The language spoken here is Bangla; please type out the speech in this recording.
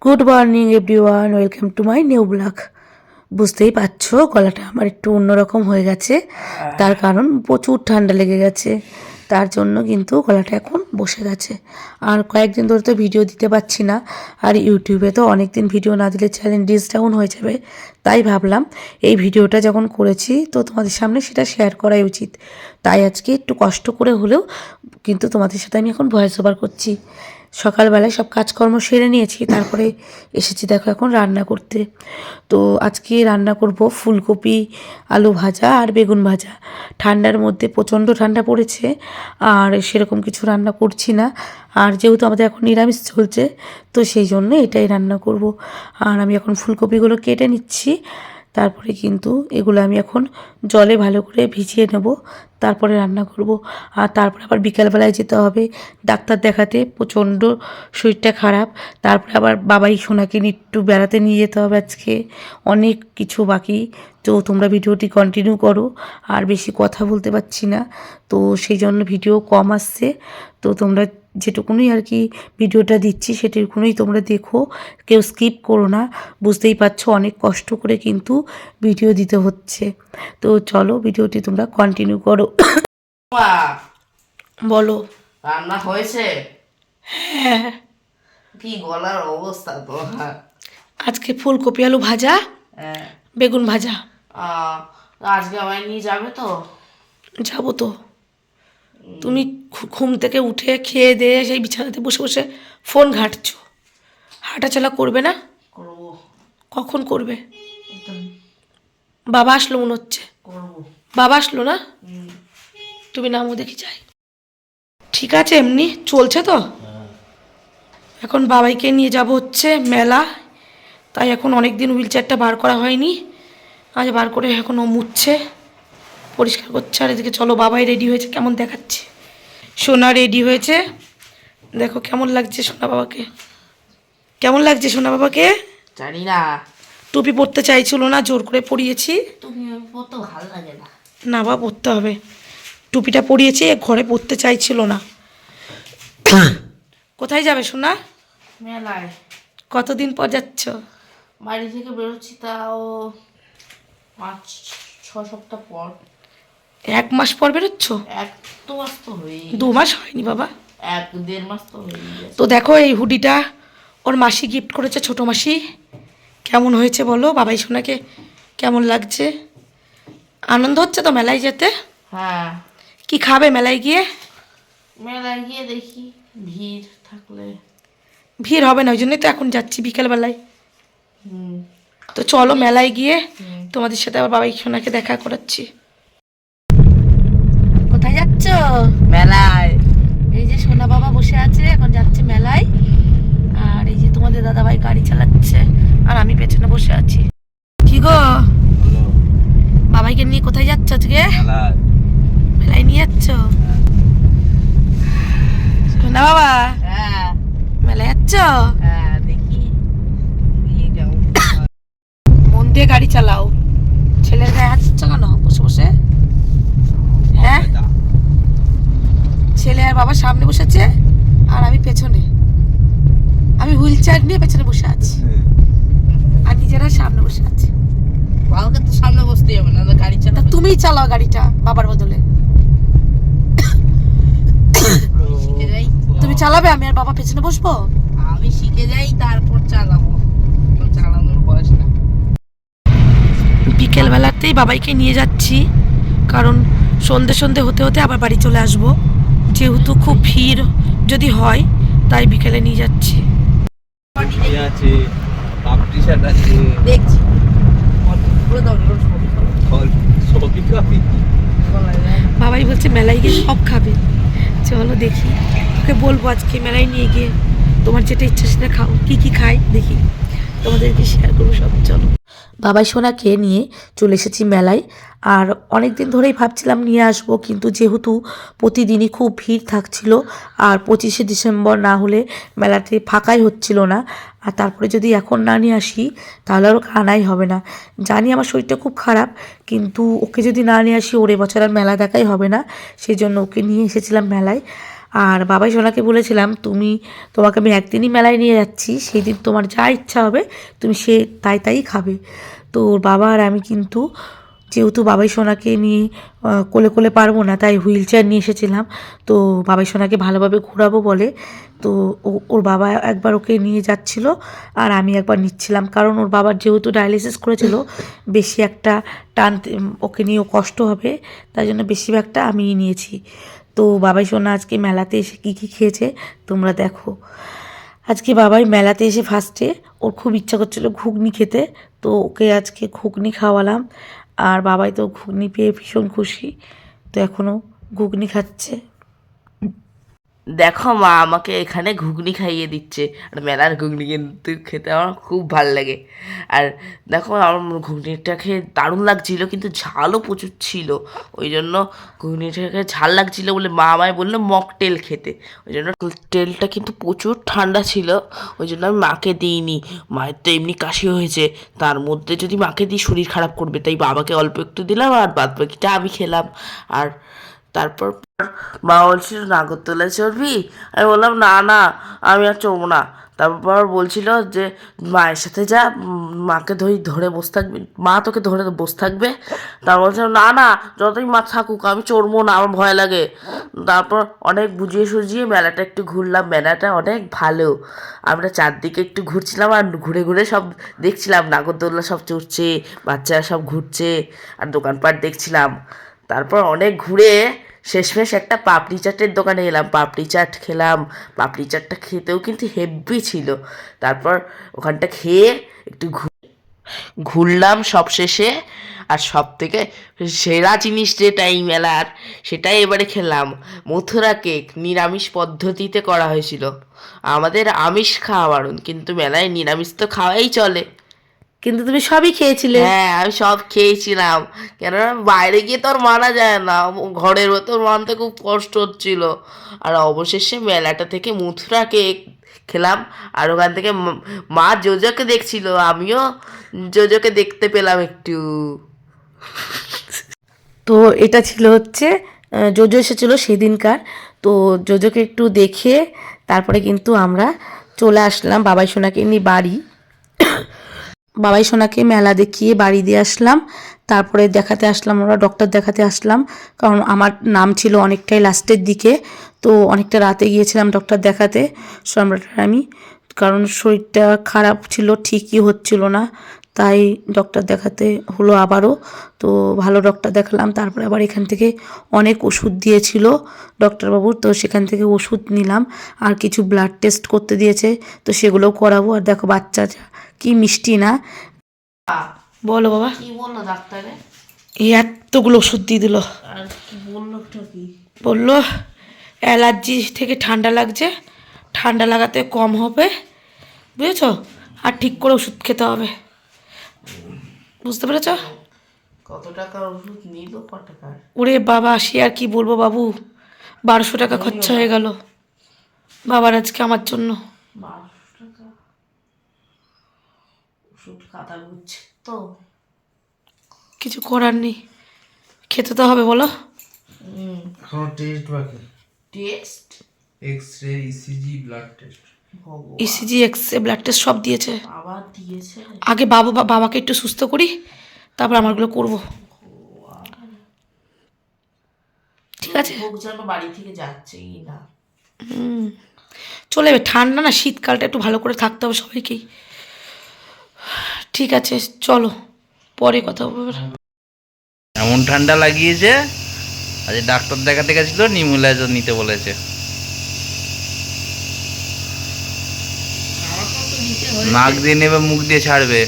Good morning everyone, welcome to my new blog. বুঝতেই পারছো গলাটা আমার একটু অন্যরকম হয়ে গেছে, তার কারণ প্রচুর ঠান্ডা লেগে গেছে, তার জন্য কিন্তু গলাটা এখন বসে গেছে। আর কয়েকদিন ধরে তো ভিডিও দিতে পারছি না, আর ইউটিউবে তো অনেক দিন ভিডিও না দিলে চ্যানেল ডিসডাউন হয়ে যাবে। তাই ভাবলাম এই ভিডিওটা যখন করেছি তো তোমাদের সামনে সেটা শেয়ার করাই উচিত। তাই আজকে একটু কষ্ট করে হলেও কিন্তু তোমাদের সাথে আমি এখন ভয়েস ওভার করছি। সকালবেলায় সব কাজকর্ম সেরে নিয়েছি, তারপরে এসেছি দেখো এখন রান্না করতে। তো আজকে রান্না করব ফুলকপি আলু ভাজা আর বেগুন ভাজা। ঠান্ডার মধ্যে প্রচণ্ড ঠান্ডা পড়েছে, আর সেরকম কিছু রান্না করছি না। আর যেহেতু আমাদের এখন নিরামিষ চলছে, তো সেই জন্য এটাই রান্না করব। আর আমি এখন ফুলকপিগুলো কেটে নিচ্ছি, তারপরে কিন্তু এগুলো আমি এখন জলে ভালো করে ভিজিয়ে নেব, তারপরে রান্না করব। আর তারপরে আবার বিকালবেলায় যেতে হবে ডাক্তার দেখাতে, প্রচণ্ড শরীরটা খারাপ। তারপরে আবার বাবাই সোনাকে একটু বেড়াতে নিয়ে যেতে হবে আজকে, অনেক কিছু বাকি। তো তোমরা ভিডিওটি কন্টিনিউ করো, আর বেশি কথা বলতে পারছি না, তো সেই জন্য ভিডিও কম আসছে। তো তোমরা যেটুকুনি আর কি ভিডিওটা দিচ্ছি সেটুকুনি তোমরা দেখো, কেউ স্কিপ করো না। বুঝতেই পারছো অনেক কষ্ট করে কিন্তু ভিডিও দিতে হচ্ছে। তো চলো ভিডিওটি তোমরা কন্টিনিউ করো। মা, বলো। রান্না হয়েছে? হ্যাঁ, কি গলার অবস্থা তো? আজকে ফুলকপি আলু ভাজা, হ্যাঁ। বেগুন ভাজা। আহ, আজকে আমায় নিয়ে যাবে তো? যাবো তো। তুমি ঘুম থেকে উঠে খেয়ে দিয়ে সেই বিছানাতে বসে বসে ফোন ঘাঁটছো, হাঁটাচলা করবে না? করবো। কখন করবে? একদম বাবা আসলো মনে হচ্ছে। করবো। বাবা আসলো না? তুমি নামও দেখি যাই। ঠিক আছে, এমনি চলছে তো। এখন বাবাইকে নিয়ে যাব হচ্ছে মেলা, তাই এখন অনেক দিন হুইল চেয়ারটা বার করা হয়নি, আজ বার করে এখন ও মুছছে, পরিষ্কার করছে। আর এদিকে চলো বাবাই রেডি হয়েছে, কেমন দেখাচ্ছে। সোনা রেডি হয়েছে, দেখো কেমন লাগছে সোনা বাবাকে। কেমন লাগছে সোনা বাবাকে? জানি না, টুপি পরতে চাইছিল না, জোর করে পরিয়েছি। তুমি তো ভালো লাগে না। না বাবা, পরতে হবে, টুপিটা পরিয়েছি, ঘরে পরতে চাইছিল না। কোথায় যাবে সোনা? মেলায়। কতদিন পর যাচ্ছ? বাড়ি থেকে বেরোচ্ছি তাও 5-6 সপ্তাহ পর। 1 মাস পর বেরোচ্ছ? 1-2 মাস তো হয়েই 2 মাস হয়নি বাবা। 1-1.5 মাস তো হয়েই গেছে। তো দেখো এই হুডিটা ওর মাসি গিফট করেছে, ছোটো মাসি। কেমন হয়েছে বলো বাবাই সোনাকে, কেমন লাগছে? আনন্দ হচ্ছে তো মেলায় যেতে? হ্যাঁ। কি খাবে মেলায় গিয়ে? মেলায় গিয়ে দেখি ভিড় থাকলে। ভিড় হবে না, ওই জন্যই তো এখন যাচ্ছি বিকেলবেলায়। হুম। তো চলো মেলায় গিয়ে তোমাদের সাথে আবার বাবাই সোনাকে দেখা করাচ্ছি। কোথায় যাচ্ছ? মেলায়। এই যে সোনা বাবা বসে আছে, এখন যাচ্ছে মেলায়। আর এই যে তোমাদের দাদাভাই গাড়ি চালাচ্ছে, আর আমি পেছনে বসে আছি। কি গো, বাবাইকে নিয়ে কোথায় যাচ্ছ আজকে? মেলায় নিয়ে যাচ্ছ সোনা বাবা? হ্যাঁ। মেলায় যাচ্ছ? হ্যাঁ, দেখি নিয়ে যাও। মন দিয়ে গাড়ি চালাও, ছেলের গায়ে হাত দিচ্ছ কেন বসে বসে? হ্যাঁ, ছেলে আর বাবা সামনে বসেছে, আর আমি পেছনে। আমি হুইল চেয়ার নিয়ে পেছনে বসে আছি, আর নিজেরা সামনে বসে আছে। বাবাকে তো সামনে বসতে হবে না, গাড়ি তা চালাবে। তুমিই চালাও গাড়িটা বাবার বদলে। শিখে যাই। তুমি চালাবে, আমি আর বাবা পেছনে বসবো। আমি শিখে যাই, তারপর চালাবো। এখন চালানোর বয়স না। বিকেল বেলাতেই বাবাইকে নিয়ে যাচ্ছি, কারণ সন্ধে সন্ধে হতে হতে আবার বাড়ি চলে আসব, যেহেতু খুব ভিড় যদি হয়, তাই বিকেলে নিয়ে যাচ্ছি। আছে পাপড়ি চাট আছে, দেখছি পুরো দাও ছবি ফল সবই খাবি। বাবাই বলছে মেলায় গিয়ে সব খাবে, চলো দেখি। ওকে বলবো আজকে মেলায় নিয়ে গিয়ে তোমার যেটা ইচ্ছা সেটা খাও। কি কি খাই দেখি, তোমাদেরকে শেয়ার করবো সব। চলো বাবাই সোনাকে নিয়ে চলে এসেছি মেলায়। আর অনেক দিন ধরেই ভাবছিলাম নিয়ে আসবো, কিন্তু যেহেতু প্রতিদিনই খুব ভিড় থাকছিল, আর 25শে ডিসেম্বর না হলে মেলাতে ফাঁকাই হচ্ছিল না। আর তারপরে যদি এখন না নিয়ে আসি তাহলে আর আনাই হবে না। জানি আমার শরীরটা খুব খারাপ, কিন্তু ওকে যদি না নিয়ে আসি ওর এবছর আর মেলা দেখাই হবে না, সেই জন্য ওকে নিয়ে এসেছিলাম মেলায়। আর বাবাই সোনাকে বলেছিলাম তোমাকে আমি একদিনই মেলায় নিয়ে যাচ্ছি, সেই দিন তোমার যা ইচ্ছা হবে তুমি তাই খাবে। তো ওর বাবা আর আমি কিন্তু যেহেতু বাবাই সোনাকে নিয়ে কোলে কোলে পারবো না, তাই হুইল চেয়ার নিয়ে এসেছিলাম। তো বাবাই সোনাকে ভালোভাবে ঘোরাবো বলে তো ওর বাবা একবার ওকে নিয়ে যাচ্ছিল আর আমি একবার নিচ্ছিলাম, কারণ ওর বাবার যেহেতু ডায়ালিসিস করেছিল বেশি একটা টানতে ওকে নিয়েও কষ্ট হবে, তাই জন্য বেশিরভাগটা আমিই নিয়েছি। তো বাবাই সোনা আজকে মেলাতে এসে কী কী খেয়েছে তোমরা দেখো। আজকে বাবাই মেলাতে এসে ফার্স্টে ওর খুব ইচ্ছা করছিলো ঘুগনি খেতে, তো ওকে আজকে ঘুগনি খাওয়ালাম। আর বাবাই তো ঘুগনি পেয়ে ভীষণ খুশি, তো এখনও ঘুগনি খাচ্ছে। দেখো মা আমাকে এখানে ঘুগনি খাইয়ে দিচ্ছে, আর মেলার ঘুগনি কিন্তু খেতে আমার খুব ভাল লাগে। আর দেখো আমার ঘুগনিটা খেয়ে দারুণ লাগছিল, কিন্তু ঝালও প্রচুর ছিল, ওই জন্য ঘুগনিটাকে ঝাল লাগছিল বলে মা আমায় বললো মকটেল খেতে, ওই জন্য তেলটা কিন্তু প্রচুর ঠান্ডা ছিল, ওই জন্য আমি মাকে দিইনি। মায়ের তো এমনি কাশি হয়েছে, তার মধ্যে যদি মাকে দিই শরীর খারাপ করবে, তাই বাবাকে অল্প একটু দিলাম আর বাদ বাকিটা আমি খেলাম। আর তারপর মা বলছিল নাগরদোলায় চড়বি, আমি বললাম না না আমি আর চড়বো না। তারপর বলছিল যে মায়ের সাথে যা, মাকে ধরে বসে থাকবি, মা তোকে ধরে বসে থাকবে। তারপর বলছিলাম না না যতই মা থাকুক আমি চড়বো না, আমার ভয় লাগে। তারপর অনেক বুঝিয়ে সুঝিয়ে মেলাটা একটু ঘুরলাম, মেলাটা অনেক ভালো। আমরা চারদিকে একটু ঘুরছিলাম আর ঘুরে ঘুরে সব দেখছিলাম, নাগরদোলা সব চড়ছে, বাচ্চারা সব ঘুরছে আর দোকানপাট দেখছিলাম। তারপর অনেক ঘুরে শেষমেশ একটা পাপড়ি চাটের দোকানে এলাম, পাপড়ি চাট খেলাম। পাপড়ি চাটটা খেতেও কিন্তু হেভি ছিল। তারপর ওখানটা খেয়ে একটু ঘুরলাম সব শেষে। আর সব থেকে সেরা জিনিস যেটা এই মেলার, সেটাই এবারে খেলাম, মথুরা কেক। নিরামিষ পদ্ধতিতে করা হয়েছিল, আমাদের আমিষ খাওয়া বারণ, কিন্তু মেলায় নিরামিষ তো খাওয়াই চলে। কিন্তু তুমি সবই খেয়েছিলে। হ্যাঁ আমি সব খেয়েছিলাম, কেননা বাইরে গিয়ে তো আর মানা যায় না, ঘরের ভেতর মানতে খুব কষ্ট হচ্ছিল। আর অবশেষে মেলাটা থেকে মথুরা কেক খেলাম। আর ওখান থেকে মা জোজোকে দেখছিল, আমিও জোজোকে দেখতে পেলাম একটু। তো এটা ছিল হচ্ছে জোজো এসেছিলো সেদিনকার, তো জোজোকে একটু দেখে তারপরে কিন্তু আমরা চলে আসলাম বাবাই সোনাকে নিয়ে বাড়ি। বাবাই সোনাকে মেলা দেখিয়ে বাড়ি দিয়ে আসলাম, তারপরে দেখাতে আসলাম, আমরা ডক্টর দেখাতে আসলাম, কারণ আমার নাম ছিল অনেকটাই লাস্টের দিকে, তো অনেকটা রাতে গিয়েছিলাম ডক্টর দেখাতে সম্রাট আমি, কারণ শরীরটা খারাপ ছিল, ঠিকই হচ্ছিল না, তাই ডক্টর দেখাতে হলো আবারও। তো ভালো ডক্টর দেখালাম, তারপরে আবার এখান থেকে অনেক ওষুধ দিয়েছিল ডক্টরবাবু, তো সেখান থেকে ওষুধ নিলাম। আর কিছু ব্লাড টেস্ট করতে দিয়েছে, তো সেগুলোও করাবো। আর দেখো বাচ্চা কি মিষ্টি না, বলো বাবা কি বললো ডাক্তারে? এই এতগুলো ওষুধ দিয়ে দিল। আর কি বললো কি? বললো অ্যালার্জি থেকে ঠান্ডা লাগছে, ঠান্ডা লাগাতে কম হবে, বুঝেছ, আর ঠিক করে ওষুধ খেতে হবে, বুঝতে পেরেছ? কত টাকার ওষুধ নিল? কত টাকার? ওরে বাবা, সে আর কি বলবো বাবু, 1200 টাকা খরচা হয়ে গেল বাবার আজকে আমার জন্য। 1200 টাকা ওষুধ খাতা ঘুরছে তো, কিছু করার নেই, খেতে তো হবে বলো। এখনো টেস্ট বাকি, test X-ray, ECG, blood test. ECG, X-ray, blood test সব দিয়েছে। আবার দিয়েছে? আগে বাবাকে একটু সুস্থ করি, তারপর আমারগুলো করবো, ঠিক আছে? লোক যেন বাড়ি থেকে যাচ্ছেই না। চলে যাবে, ঠান্ডা না, শীতকালটা একটু ভালো করে থাকতে হবে সবাইকেই। ঠিক আছে চলো, পরে কথা বলবো। এমন ঠান্ডা লাগিয়েছে, আজ ডাক্তার দেখাতে গেছিল, নিউমোলাইজার নিতে বলেছে। নাক দিয়ে নেবে, মুখ দিয়ে ছাড়বে।